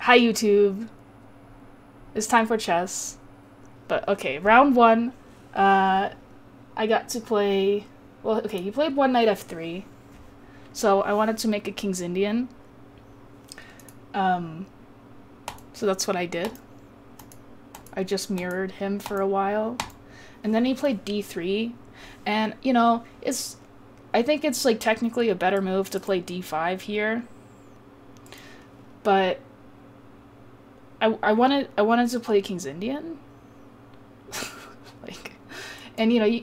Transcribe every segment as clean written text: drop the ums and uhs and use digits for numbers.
Hi YouTube. It's time for chess. But okay, round one. I got to play. Well, okay, he played one knight f3, so I wanted to make a King's Indian. So that's what I did. I just mirrored him for a while, and then he played d3, and you know, I think it's like technically a better move to play d5 here, but I wanted to play King's Indian. Like, and you know,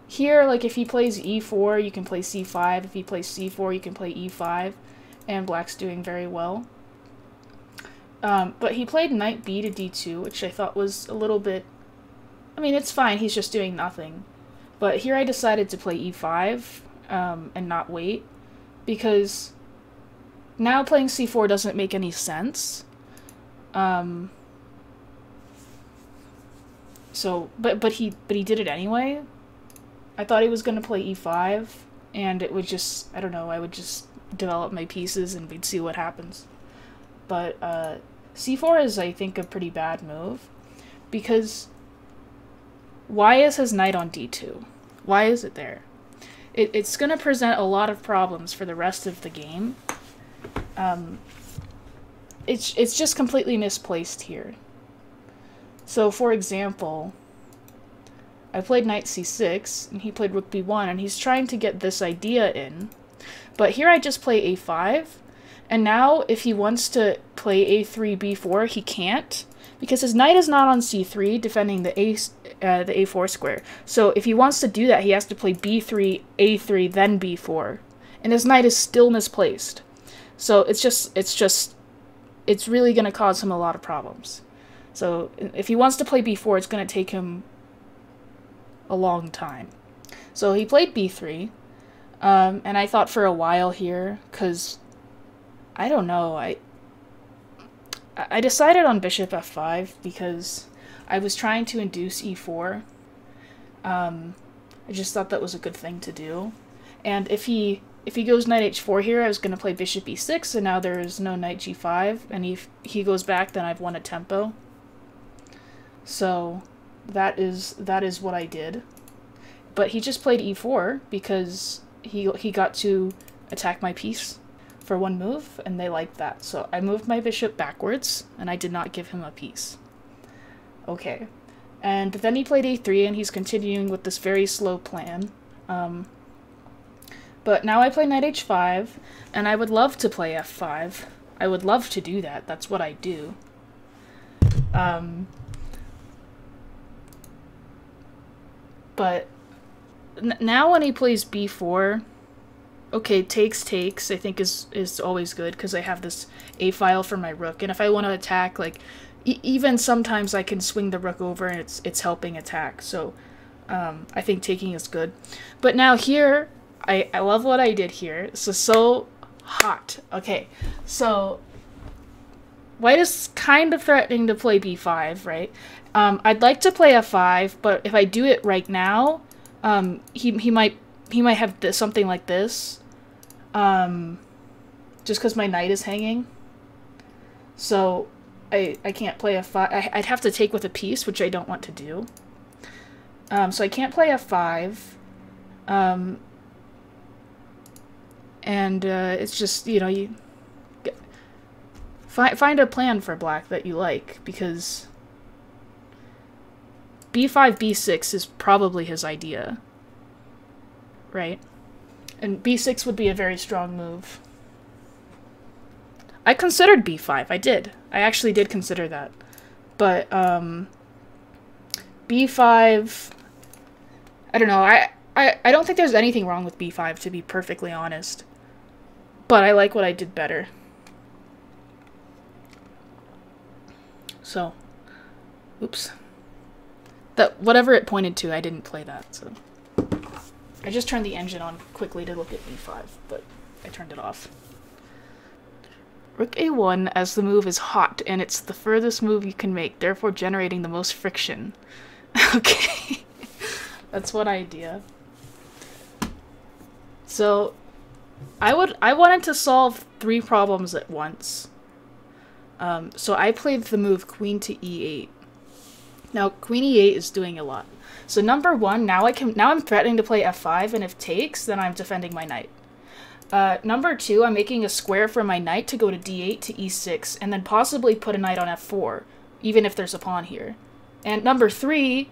here, like, if he plays e4, you can play c5. If he plays c4, you can play e5, and black's doing very well. But he played knight b to d2, which I thought was a little bit... I mean, it's fine, he's just doing nothing. But here I decided to play e5, and not wait, because now playing c4 doesn't make any sense. But he did it anyway. I thought he was gonna play e5, and it would just, I don't know, I would just develop my pieces and we'd see what happens. But c4 is, I think, a pretty bad move, because why is his knight on d2? Why is it there? It's gonna present a lot of problems for the rest of the game. It's just completely misplaced here. So, for example, I played knight c6, and he played rook b1, and he's trying to get this idea in. But here I just play a5, and now if he wants to play a3, b4, he can't, because his knight is not on c3, defending the a4 square. So if he wants to do that, he has to play b3, a3, then b4, and his knight is still misplaced. So it's really going to cause him a lot of problems. So if he wants to play b4, it's going to take him a long time. So he played b3, and I thought for a while here, because, I don't know, I decided on bishop f5 because I was trying to induce e4. I just thought that was a good thing to do. And if he goes knight h4 here, I was going to play bishop e6, and now there is no knight g5, and if he goes back, then I've won a tempo. So that is what I did. But he just played e4 because he got to attack my piece for one move, and they liked that. So I moved my bishop backwards, and I did not give him a piece. Okay. And then he played a3, and he's continuing with this very slow plan. But now I play knight h5, and I would love to play f5. I would love to do that. That's what I do. But now when he plays b4, okay, takes, I think is always good, because I have this a file for my rook, and if I want to attack, like, even sometimes I can swing the rook over and it's helping attack, so I think taking is good. But now here, I love what I did here. This is so hot. Okay, so white is kind of threatening to play b5, right? I'd like to play f5, but if I do it right now, he might have something like this, just because my knight is hanging. So I can't play f5. I'd have to take with a piece, which I don't want to do. So I can't play f5. And it's just, you know, you find a plan for black that you like, because b5, b6 is probably his idea, right? And b6 would be a very strong move. I considered b5, I did. I actually did consider that. But, b5, I don't know, I don't think there's anything wrong with b5, to be perfectly honest. But I like what I did better. So, oops. That, whatever it pointed to, I didn't play that, so. I just turned the engine on quickly to look at b5, but I turned it off. Rook a1, as the move is hot, and it's the furthest move you can make, therefore generating the most friction. Okay. That's one idea. So, I wanted to solve 3 problems at once. So I played the move queen to e8. Now queen e8 is doing a lot. So number one, now I'm threatening to play f5, and if takes, then I'm defending my knight. Number two, I'm making a square for my knight to go to d8 to e6, and then possibly put a knight on f4, even if there's a pawn here. And number three,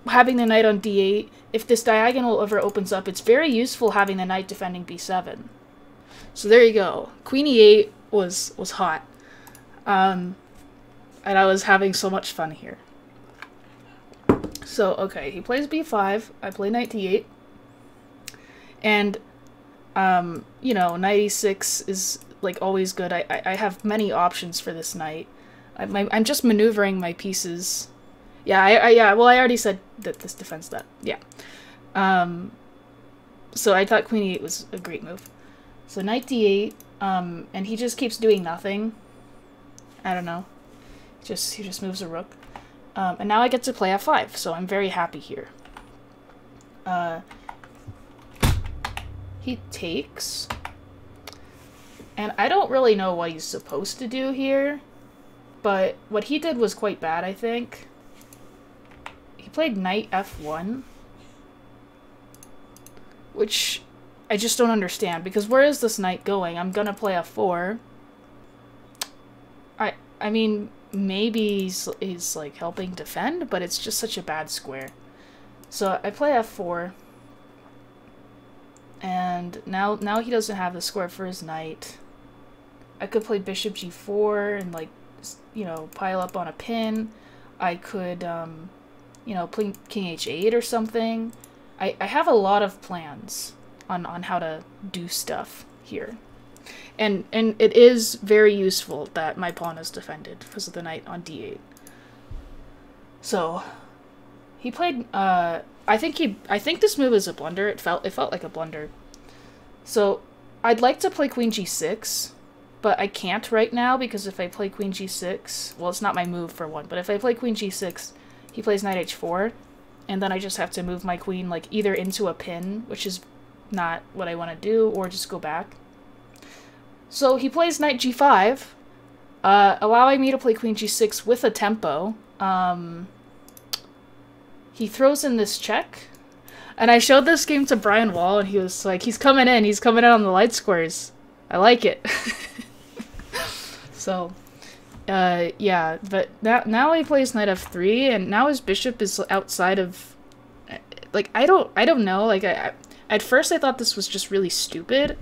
having the knight on d8, if this diagonal ever opens up, it's very useful having the knight defending b7. So there you go. Queen e8 was hot. And I was having so much fun here. So, okay, he plays b5, I play knight d8, and, you know, knight e6 is, like, always good. I have many options for this knight. I'm just maneuvering my pieces. Yeah, well, I already said that this defends that. Yeah. So I thought queen e8 was a great move. So knight d8, and he just keeps doing nothing. I don't know. He just moves a rook. And now I get to play f5, so I'm very happy here. He takes. And I don't really know what he's supposed to do here, but what he did was quite bad, I think. He played knight f1, which I just don't understand, because where is this knight going? I'm gonna play f4. I mean, maybe he's like helping defend, but it's just such a bad square. So I play f4, and now he doesn't have the square for his knight. I could play bishop g4 and, like, you know, pile up on a pin. I could, you know, play king h8 or something. I have a lot of plans on how to do stuff here. And it is very useful that my pawn is defended because of the knight on d8. So he played I think this move is a blunder. It felt like a blunder. So I'd like to play queen g6, but I can't right now, because if I play queen g6, well, it's not my move for one, but if I play queen g6, he plays knight h4, and then I just have to move my queen, like, either into a pin, which is not what I want to do, or just go back. So he plays knight g5, allowing me to play queen g6 with a tempo. He throws in this check, and I showed this game to Brian Wall, and he was like, he's coming in on the light squares. I like it. So, yeah, but now he plays knight f3, and now his bishop is outside of, like, I don't know, like, at first I thought this was just really stupid,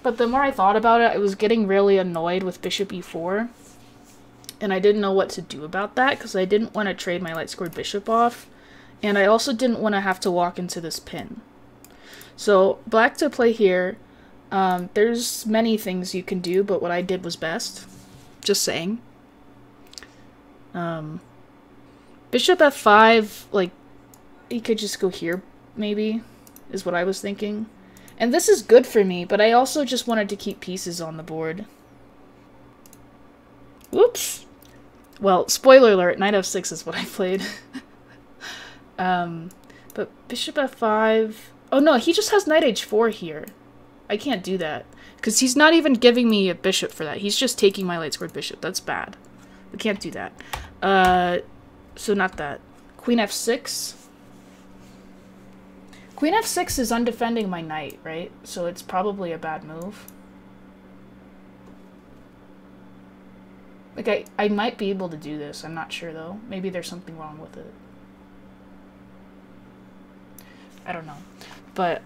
but the more I thought about it, I was getting really annoyed with bishop e4, and I didn't know what to do about that, because I didn't want to trade my light-scored bishop off, and I also didn't want to have to walk into this pin. So, black to play here, there's many things you can do, but what I did was best. Just saying. Bishop f5, like, he could just go here, maybe, is what I was thinking. And this is good for me, but I also just wanted to keep pieces on the board. Whoops! Well, spoiler alert, knight f6 is what I played. But bishop f5... Oh no, he just has knight h4 here. I can't do that, because he's not even giving me a bishop for that. He's just taking my light-squared bishop. That's bad. We can't do that. So not that. Queen f6. Queen f6 is undefending my knight, right? So it's probably a bad move. Like, I might be able to do this. I'm not sure, though. Maybe there's something wrong with it. I don't know. But,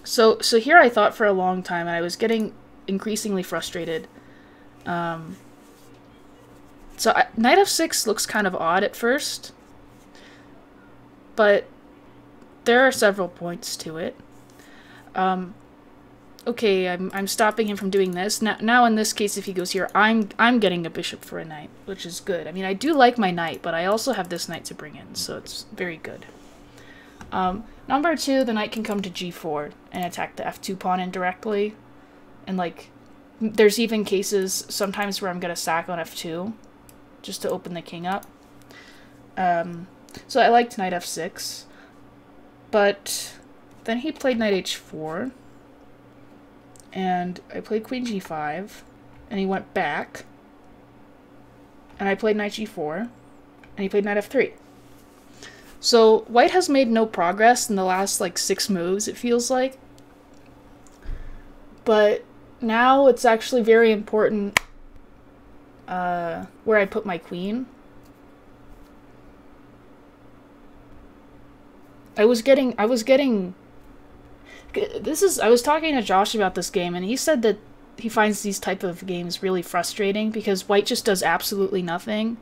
So here I thought for a long time, and I was getting increasingly frustrated. Knight f6 looks kind of odd at first, but there are several points to it. Okay, I'm stopping him from doing this. Now in this case, if he goes here, I'm getting a bishop for a knight, which is good. I mean, I do like my knight, but I also have this knight to bring in, so it's very good. Number two, the knight can come to g4 and attack the f2 pawn indirectly. And, like, there's even cases sometimes where I'm going to sack on f2 just to open the king up. So I liked knight f6. But then he played knight h4. and I played queen g5, and he went back, and I played knight g4, and he played knight f3. So white has made no progress in the last like 6 moves, it feels like. But now it's actually very important where I put my queen. I was talking to Josh about this game, and he said that he finds these type of games really frustrating because white just does absolutely nothing.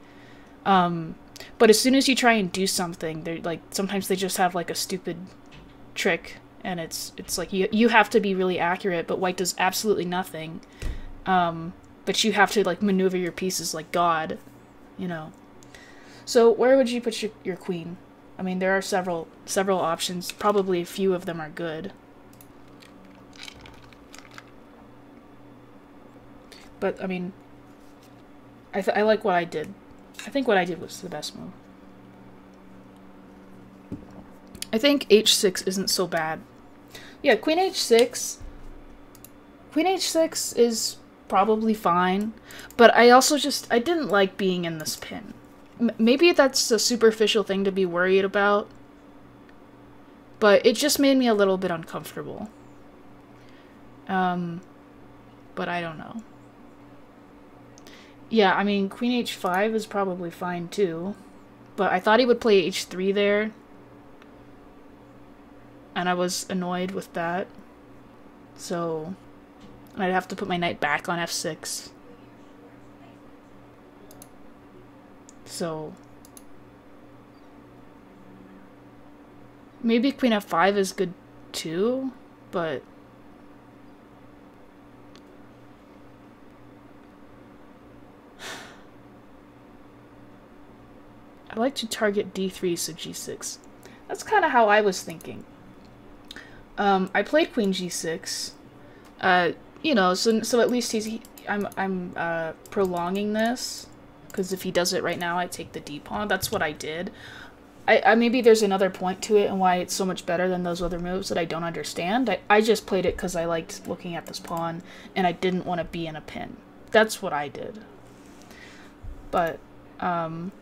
But as soon as you try and do something, they're like, sometimes they just have like a stupid trick, and it's like you have to be really accurate, but white does absolutely nothing. But you have to like maneuver your pieces like God, you know. So where would you put your queen? I mean, there are several options. Probably a few of them are good. But, I mean, I like what I did. I think what I did was the best move. I think h6 isn't so bad. Yeah, queen h6. Queen h6 is probably fine. But I also I didn't like being in this pin. Maybe that's a superficial thing to be worried about. But it just made me a little bit uncomfortable. But I don't know. Yeah, I mean, queen h5 is probably fine too. But I thought he would play h3 there. And I was annoyed with that. So I'd have to put my knight back on f6. So maybe queen f5 is good too, but I like to target d3, so g6. That's kind of how I was thinking. I played queen g6. You know, so at least I'm prolonging this, because if he does it right now, I take the d pawn. That's what I did. I maybe there's another point to it and why it's so much better than those other moves that I don't understand. I just played it because I liked looking at this pawn and I didn't want to be in a pin. That's what I did. But then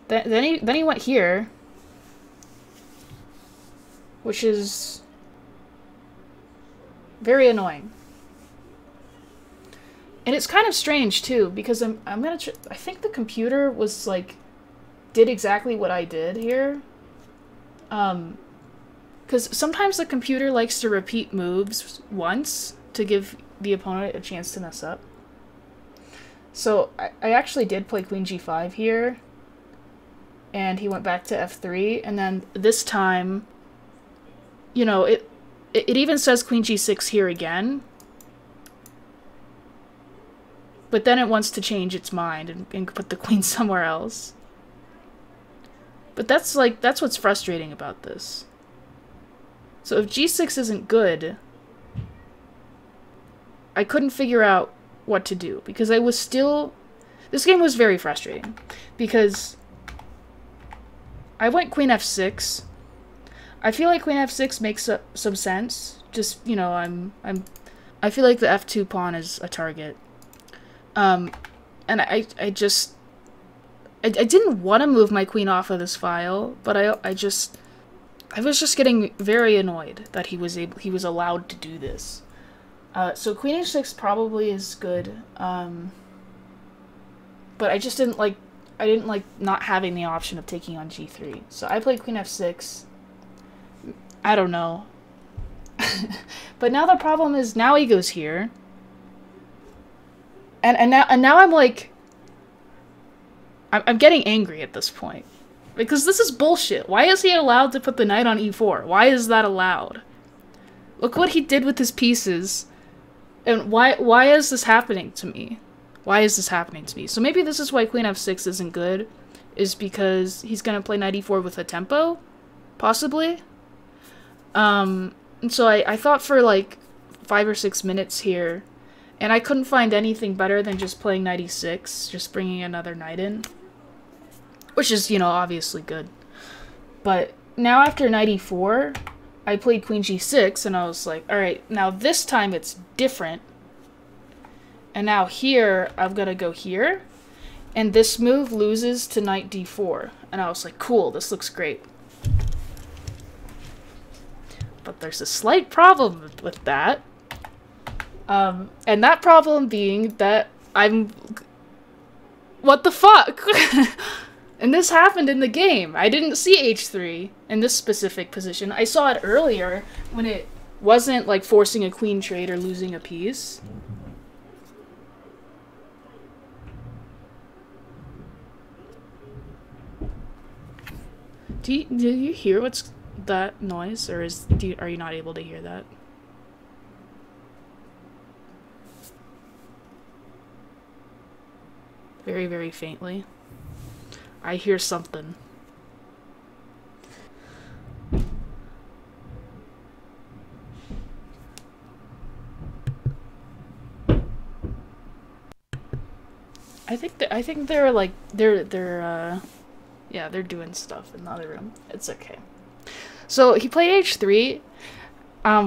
he went here, which is very annoying. And it's kind of strange too, because I think the computer was like did exactly what I did here. Because sometimes the computer likes to repeat moves once to give the opponent a chance to mess up. So I actually did play queen g5 here, and he went back to f3, and then this time, you know, it even says queen g6 here again, but then it wants to change its mind and put the queen somewhere else. But that's what's frustrating about this. So if g6 isn't good, I couldn't figure out what to do, because I was still... This game was very frustrating, because I went queen f6. I feel like queen f6 makes some sense. Just, you know, I feel like the f2 pawn is a target. And I didn't want to move my queen off of this file, but I was just getting very annoyed that he was allowed to do this. So queen h6 probably is good. But I just didn't like not having the option of taking on g3. So I played queen f6. I don't know. But now the problem is, now he goes here. And now I'm like, I'm getting angry at this point, because this is bullshit. Why is he allowed to put the knight on e4? Why is that allowed? Look what he did with his pieces, and why is this happening to me? Why is this happening to me? So maybe this is why queen f6 isn't good, is because he's gonna play knight e4 with a tempo, possibly. And so I thought for like 5 or 6 minutes here, and I couldn't find anything better than just playing knight e6, just bringing another knight in. Which is, you know, obviously good. But now after knight e4, I played queen g6, and I was like, alright, now this time it's different. And now here, I'm gonna go here. And this move loses to knight d4. And I was like, cool, this looks great. But there's a slight problem with that. And that problem being that I'm... What the fuck? And this happened in the game. I didn't see h3 in this specific position. I saw it earlier when it wasn't like forcing a queen trade or losing a piece. Do you hear what's that noise, or are you not able to hear that? Very, very faintly. I hear something. I think they're like yeah, they're doing stuff in the other room. It's okay. So he played h3,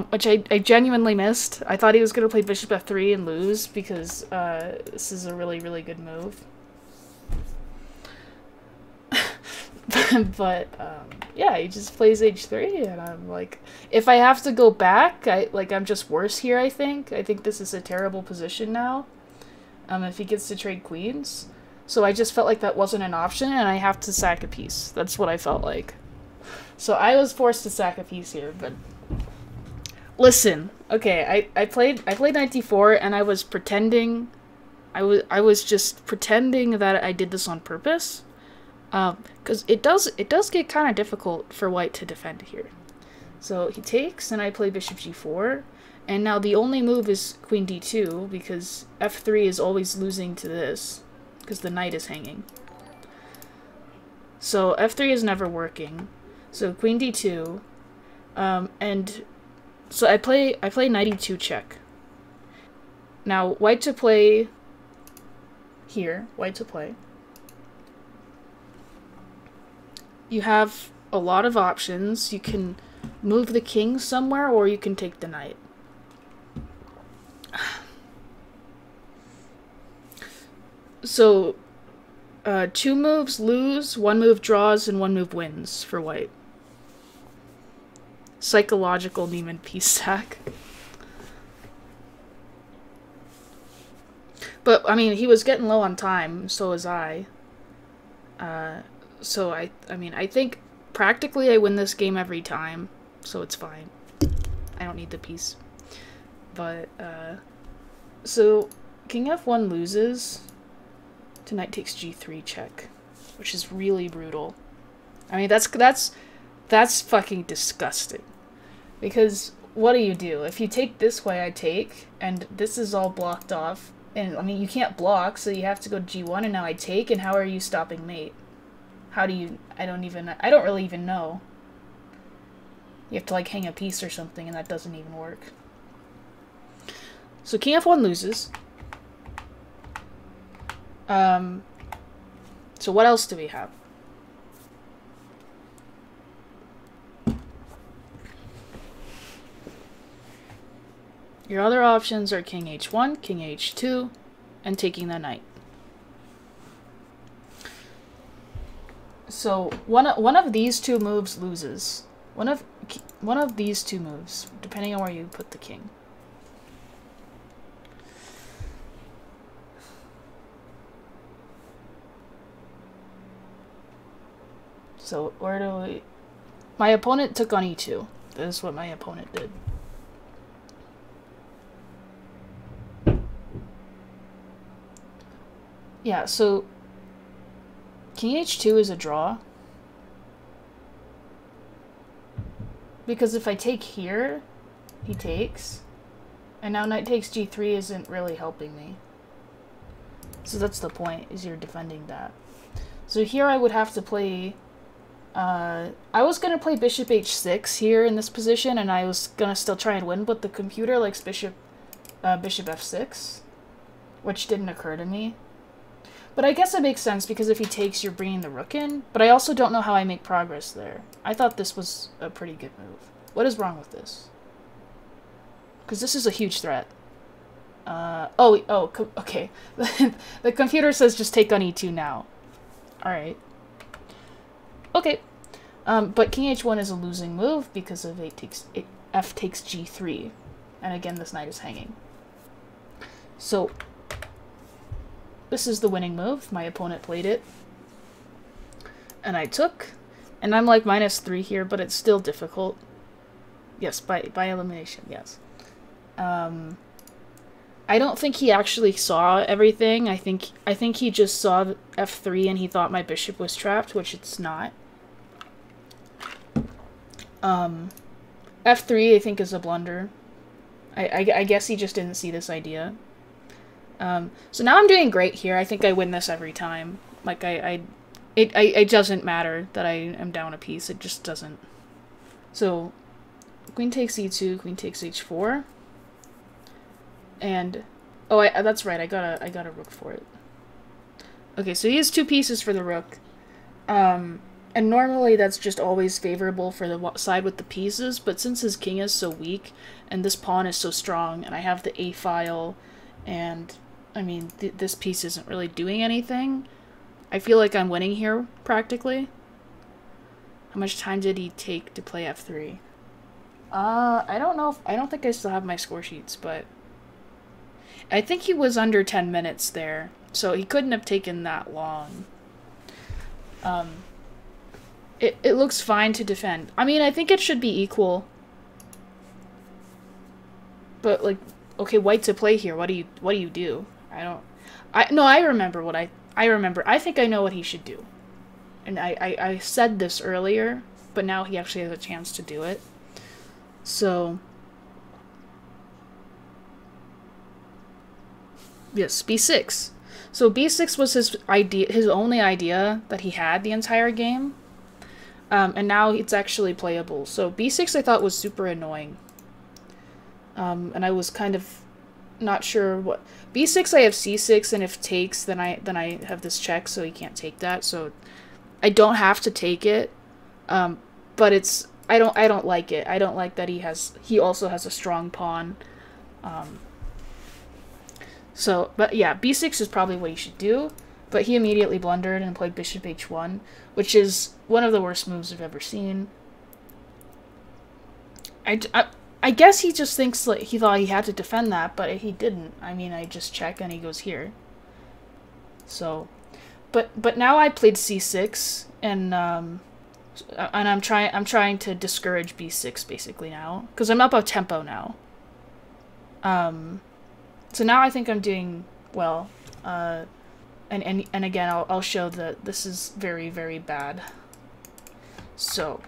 which I genuinely missed. I thought he was gonna play bishop f3 and lose because this is a really, really good move. But yeah, he just plays h3, and I'm like, if I have to go back, I'm just worse here. I think this is a terrible position now. If he gets to trade queens, so I just felt like that wasn't an option, and I have to sack a piece. That's what I felt like. So I was forced to sack a piece here. But listen, okay, I played knight d4, and I was pretending. I was just pretending that I did this on purpose. Because it does get kind of difficult for white to defend here. So he takes, and I play bishop g4, and now the only move is queen d2, because f3 is always losing to this, because the knight is hanging. So f3 is never working. So queen d2, and so I play knight e2 check. Now white to play here, white to play. You have a lot of options. You can move the king somewhere, or you can take the knight. So, 2 moves lose, 1 move draws, and 1 move wins for white. Psychological Neiman piece sack. But, I mean, he was getting low on time, so was I. So I mean, I think practically I win this game every time, so it's fine. I don't need the piece. But, so king f1 loses to knight takes g3 check, which is really brutal. I mean, that's fucking disgusting. Because what do? If you take this way, I take, and this is all blocked off. And, I mean, you can't block, so you have to go to g1, and now I take, and how are you stopping mate? How do you... I don't really even know. You have to, like, hang a piece or something, and that doesn't even work. So king f1 loses. So what else do we have? Your other options are king h1, king h2, and taking the knight. So one of these 2 moves loses. One of these 2 moves, depending on where you put the king. So where do we... My opponent took on e2. That is what my opponent did. Yeah, so king h2 is a draw. Because if I take here, he takes. And now knight takes g3 isn't really helping me. So that's the point, is you're defending that. So here I would have to play... I was going to play bishop h6 here in this position, and I was going to still try and win, but the computer likes bishop f6, which didn't occur to me. But I guess it makes sense, because if he takes, you're bringing the rook in. But I also don't know how I make progress there. I thought this was a pretty good move. What is wrong with this? Because this is a huge threat. Okay. The computer says just take on e2 now. Alright. Okay. But king h1 is a losing move because of f takes g3. And again, this knight is hanging. So, this is the winning move. My opponent played it. And I took. And I'm like -3 here, but it's still difficult. Yes, by elimination, yes. I don't think he actually saw everything. I think he just saw f3 and he thought my bishop was trapped, which it's not. f3 I think is a blunder. I guess he just didn't see this idea. So now I'm doing great here. I think I win this every time. Like it doesn't matter that I am down a piece. It just doesn't. So queen takes e2, queen takes h4. And oh, that's right. I got a rook for it. Okay, so he has 2 pieces for the rook. And normally that's just always favorable for the side with the pieces, but since his king is so weak and this pawn is so strong and I have the a file and I mean this piece isn't really doing anything, I feel like I'm winning here practically. How much time did he take to play f3? I don't know. I don't think I still have my score sheets, but I think he was under 10 minutes there, so he couldn't have taken that long. It looks fine to defend. I mean, I think it should be equal. But like, okay, white to play here. What do you do? I remember what I remember. I think I know what he should do. And I said this earlier, but now he actually has a chance to do it. So yes, b6. So b6 was his only idea that he had the entire game. And now it's actually playable. So b6 I thought was super annoying. And I was kind of not sure what b6 I have c6, and if takes then I have this check, so he can't take that. So I don't have to take it. But it's I don't like it. I don't like that he also has a strong pawn. So, but yeah, b6 is probably what he should do. But he immediately blundered and played bishop h1, which is one of the worst moves I've ever seen. I guess he just thinks like he thought he had to defend that, but he didn't. I mean, I just check and he goes here. So, but now I played c6 and I'm trying to discourage b6 basically now because I'm up a tempo now. So now I think I'm doing well. And again, I'll show that this is very, very bad. So,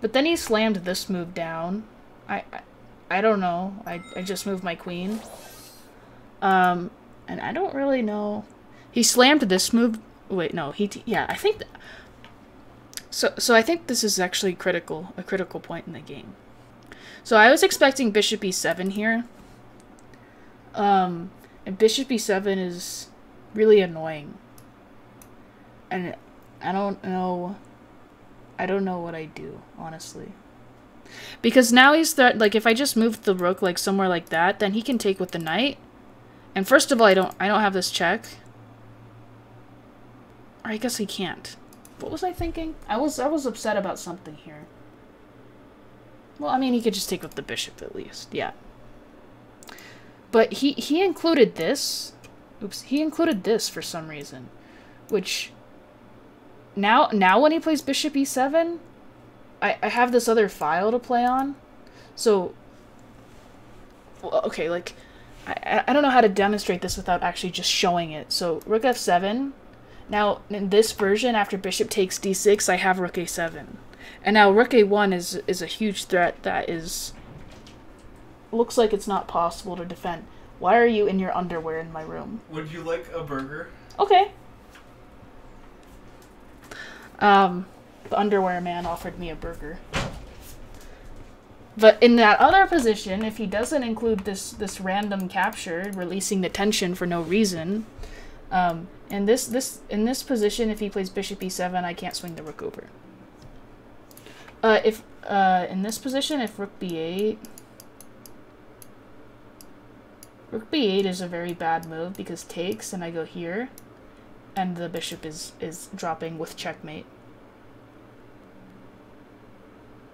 but then he slammed this move down. I don't know. I just moved my queen. And I don't really know. He slammed this move. Wait, no. Yeah, I think. So I think this is actually a critical point in the game. So I was expecting bishop e7 here. And bishop e7 is really annoying. And I don't know what I do, honestly. Because now he's like if I just move the rook like somewhere like that, then he can take with the knight. And first of all, I don't have this check. Or I guess he can't. What was I thinking? I was upset about something here. Well, I mean, he could just take with the bishop at least. Yeah. But he included this. Oops, he included this for some reason, which now when he plays bishop e7, I have this other file to play on. So okay, like I don't know how to demonstrate this without actually just showing it. So rook f7. Now in this version, after bishop takes d6, I have rook a7, and now rook a1 is a huge threat that looks like it's not possible to defend. Why are you in your underwear in my room? Would you like a burger? Okay. The underwear man offered me a burger. But in that other position, if he doesn't include this random capture, releasing the tension for no reason, in this position, if he plays bishop e7, I can't swing the rook over. If in this position, if rook b8... Rook b8 is a very bad move because takes, and I go here, and the bishop is dropping with checkmate.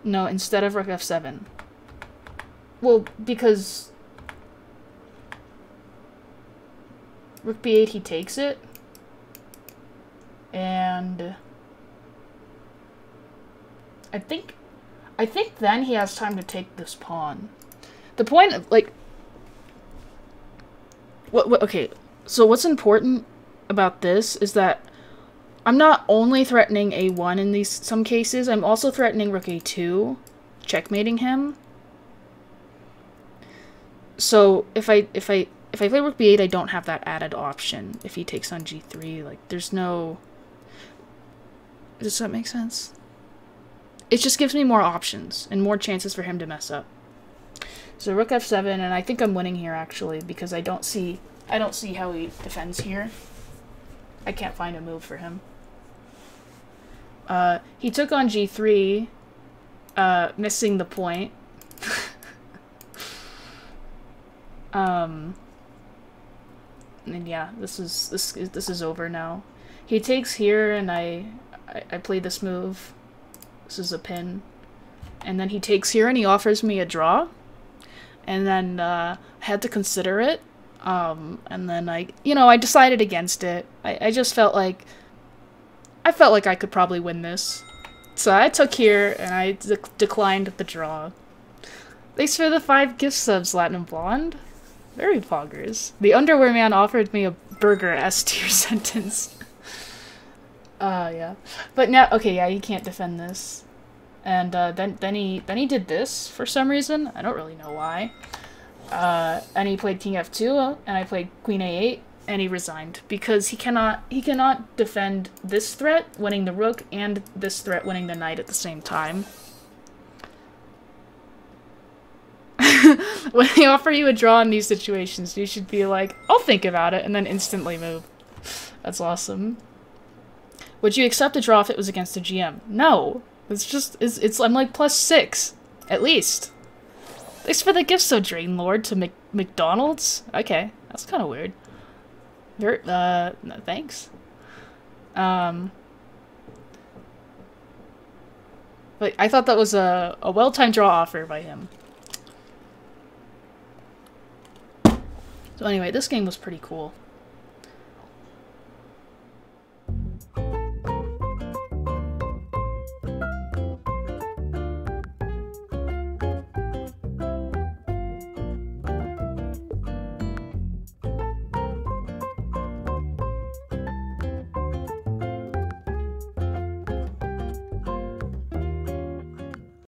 No, instead of rook f7. Well, because rook b8, he takes it, and I think then he has time to take this pawn. The point of, like, okay, so what's important about this is that I'm not only threatening a1 in some cases, I'm also threatening rook a2, checkmating him. So if I play rook b8, I don't have that added option if he takes on g3. Like, there's no... Does that make sense? It just gives me more options and more chances for him to mess up. So rook f7, and I think I'm winning here actually because I don't see how he defends here. I can't find a move for him. He took on g3, missing the point. And yeah, this is over now. He takes here, and I play this move. This is a pin, and then he takes here, and he offers me a draw. And then I had to consider it, and then I decided against it. I just felt like I could probably win this, so I took here and I declined the draw. Thanks for the 5 gift subs, Latin Blonde. Very poggers. The Underwear Man offered me a burger S tier sentence. Yeah, but now okay, yeah, he can't defend this. And then he did this for some reason. I don't really know why. And he played king f2, and I played queen a8, and he resigned because he cannot defend this threat, winning the rook, and this threat, winning the knight at the same time. When they offer you a draw in these situations, you should be like, I'll think about it, and then instantly move. That's awesome. Would you accept a draw if it was against a GM? No. It's I'm like +6, at least. Thanks for the gift, so Drain Lord, to McDonald's? Okay, that's kind of weird. No, thanks. But I thought that was a well-timed draw offer by him. So anyway, this game was pretty cool.